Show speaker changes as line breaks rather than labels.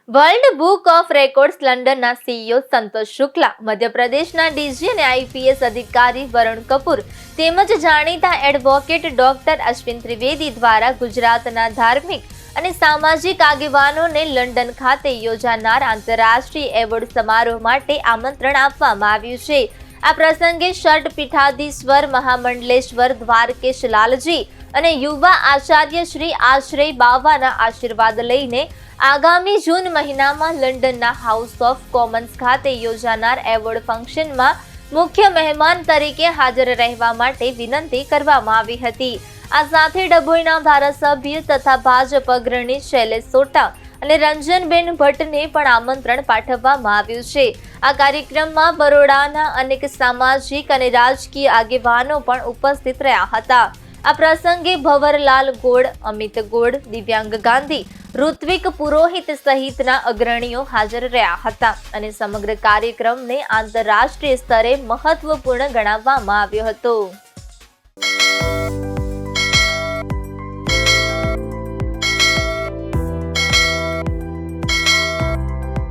World book of records લંડનના CEO Santosh Shukla, મધ્યપ્રદેશના DG અને આઈપીએસ અધિકારી વરુણ કપૂર તેમજ જાણીતા એડવોકેટ ડોક્ટર અશ્વિન ત્રિવેદી દ્વારા ગુજરાતના ધાર્મિક અને સામાજિક આગેવાનોને લંડન ખાતે યોજાનાર આંતરરાષ્ટ્રીય એવોર્ડ સમારોહ માટે આમંત્રણ આપવામાં આવ્યું છે. આ પ્રસંગે ષટ પીઠાધીશ્વર મહામંડલેશ્વર દ્વારકેશ લાલજી અને યુવા આચાર્ય શ્રી આશ્રય બાવાના આશીર્વાદ લઈને આગામી જૂન મહિનામાં લંડનના હાઉસ ઓફ કોમન્સ ખાતે યોજાનાર એવોર્ડ ફંક્શનમાં મુખ્ય મહેમાન તરીકે હાજર રહેવા માટે વિનંતી કરવામાં આવી હતી. આ સાથે ડભોઈના ધારાસભ્ય તથા ભાજપ અગ્રણી શૈલેષ સોટા અને રંજનબેન ભટ્ટને પણ આમંત્રણ પાઠવવામાં આવ્યું છે. આ કાર્યક્રમમાં બરોડાના અનેક સામાજિક અને રાજકીય આગેવાનો પણ ઉપસ્થિત રહ્યા હતા. આ પ્રસંગે ભવરલાલ ગોળ, અમિત ગોળ, દિવ્યાંગ ગાંધી, ઋત્વિક પુરોહિત સહિતના અગ્રણીઓ હાજર રહ્યા હતા અને સમગ્ર કાર્યક્રમને આંતરરાષ્ટ્રીય સ્તરે મહત્વપૂર્ણ ગણાવવામાં આવ્યો હતો.